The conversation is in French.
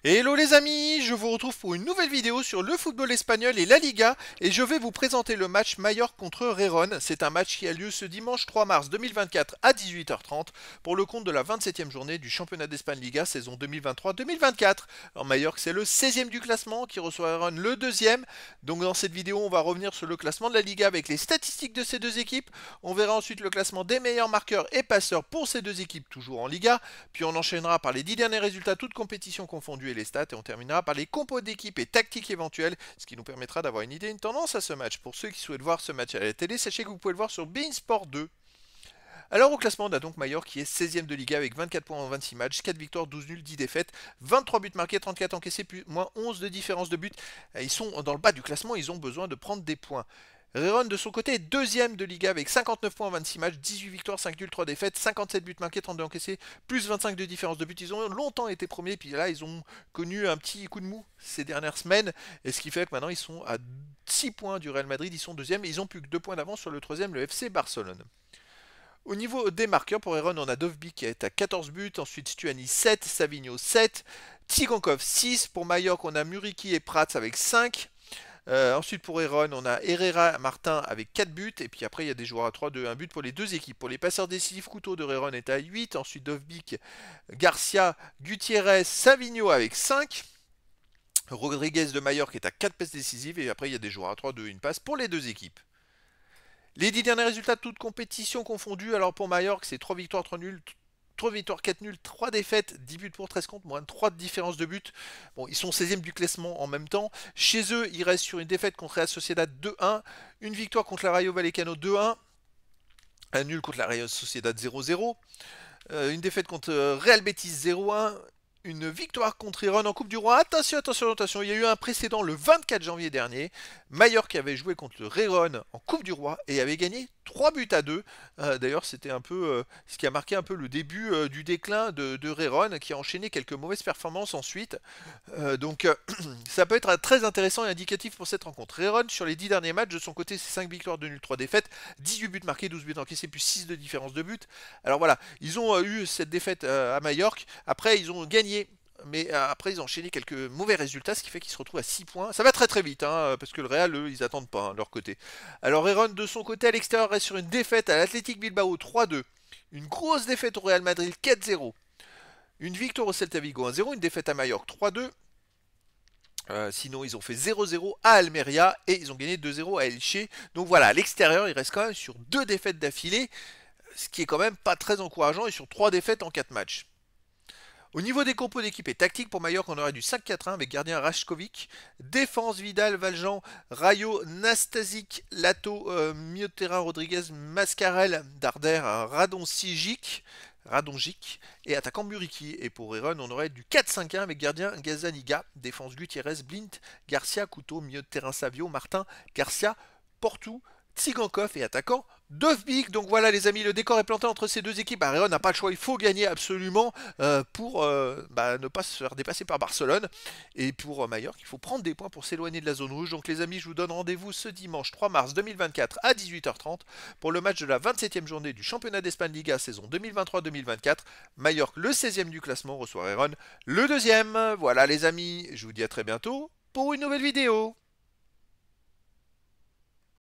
Hello les amis, je vous retrouve pour une nouvelle vidéo sur le football espagnol et la Liga et je vais vous présenter le match Mallorca contre Rérone. C'est un match qui a lieu ce dimanche 3 mars 2024 à 18h30 pour le compte de la 27e journée du championnat d'Espagne Liga saison 2023-2024. Alors Mallorca c'est le 16e du classement qui reçoit Rérone le 2e. Donc dans cette vidéo on va revenir sur le classement de la Liga avec les statistiques de ces deux équipes. On verra ensuite le classement des meilleurs marqueurs et passeurs pour ces deux équipes toujours en Liga. Puis on enchaînera par les 10 derniers résultats toutes compétitions confondues les stats et on terminera par les compos d'équipe et tactiques éventuelles, ce qui nous permettra d'avoir une idée, une tendance à ce match. Pour ceux qui souhaitent voir ce match à la télé, sachez que vous pouvez le voir sur beIN Sport 2. Alors au classement, on a donc Mallorca qui est 16e de Liga avec 24 points en 26 matchs, 4 victoires, 12 nuls, 10 défaites, 23 buts marqués, 34 encaissés, plus moins 11 de différence de but. Ils sont dans le bas du classement, ils ont besoin de prendre des points. Rérone de son côté est deuxième de Liga avec 59 points en 26 matchs, 18 victoires, 5 nuls, 3 défaites, 57 buts marqués, 32 encaissés, plus 25 de différence de but. Ils ont longtemps été premiers, puis là ils ont connu un petit coup de mou ces dernières semaines, et ce qui fait que maintenant ils sont à 6 points du Real Madrid, ils sont deuxième, et ils ont plus que 2 points d'avance sur le troisième, le FC Barcelone. Au niveau des marqueurs, pour Rérone, on a Dovbyk qui est à 14 buts, ensuite Stuani 7, Savigno 7, Tsigankov 6, pour Mallorca on a Muriqi et Prats avec 5, ensuite pour Rérone, on a Herrera Martin avec 4 buts. Et puis après, il y a des joueurs à 3, 2, 1 but pour les deux équipes. Pour les passeurs décisifs, Couteau de Rérone est à 8. Ensuite, Dovbyk, Garcia, Gutiérrez, Savigno avec 5. Rodriguez de Mallorca est à 4 passes décisives. Et après, il y a des joueurs à 3, 2, 1 passe pour les deux équipes. Les 10 derniers résultats, toutes compétitions confondues. Alors pour Mallorca, c'est 3 victoires, 3 nuls, 3 victoires, 4 nuls, 3 défaites, 10 buts pour 13 contre, moins de 3 de différence de but. Bon, ils sont 16e du classement en même temps. Chez eux, ils restent sur une défaite contre la Sociedad 2-1, une victoire contre la Rayo Vallecano 2-1, un nul contre la Real Sociedad 0-0, une défaite contre Real Betis 0-1, une victoire contre Iron en Coupe du Roi. Attention, attention, attention, il y a eu un précédent le 24 janvier dernier. Mallorca avait joué contre le Rérone en Coupe du Roi et avait gagné 3 buts à 2. D'ailleurs, c'était un peu ce qui a marqué un peu le début du déclin de Rérone qui a enchaîné quelques mauvaises performances ensuite. Donc, ça peut être très intéressant et indicatif pour cette rencontre. Rérone, sur les 10 derniers matchs, de son côté, c'est 5 victoires, 2 nuls, 3 défaites, 18 buts marqués, 12 buts encaissés, plus 6 de différence de but. Alors voilà, ils ont eu cette défaite à Mallorca. Après, ils ont gagné. Mais après, ils ont enchaîné quelques mauvais résultats, ce qui fait qu'ils se retrouvent à 6 points. Ça va très très vite, hein, parce que le Real, eux, ils attendent pas, hein, de leur côté. Alors, Heron, de son côté, à l'extérieur, reste sur une défaite à l'Athletic Bilbao 3-2. Une grosse défaite au Real Madrid 4-0. Une victoire au Celta Vigo 1-0. Une défaite à Mallorca 3-2. Sinon, ils ont fait 0-0 à Almeria et ils ont gagné 2-0 à Elche. Donc voilà, à l'extérieur, ils restent quand même sur 2 défaites d'affilée, ce qui est quand même pas très encourageant, et sur 3 défaites en 4 matchs. Au niveau des compos d'équipe et tactique, pour Mallorca, on aurait du 5-4-1 avec gardien Rajkovic, défense Vidal, Valjean, Rayo, Nastasic, Lato, milieu de terrain Rodriguez, Mascarel, Darder, Radonjic, et attaquant Muriqi. Et pour Rérone, on aurait du 4-5-1 avec gardien Gazaniga, défense Gutiérrez, Blint, Garcia, Couteau, milieu de terrain Savio, Martin, Garcia, Portou, Tsigankov et attaquant Dovbyk. Donc voilà les amis, le décor est planté entre ces deux équipes. Rérone n'a pas le choix, il faut gagner absolument pour ne pas se faire dépasser par Barcelone. Et pour Mallorca, il faut prendre des points pour s'éloigner de la zone rouge. Donc les amis, je vous donne rendez-vous ce dimanche 3 mars 2024 à 18h30 pour le match de la 27e journée du championnat d'Espagne Liga saison 2023-2024. Mallorca, le 16e du classement, reçoit Rérone, le 2e. Voilà les amis, je vous dis à très bientôt pour une nouvelle vidéo.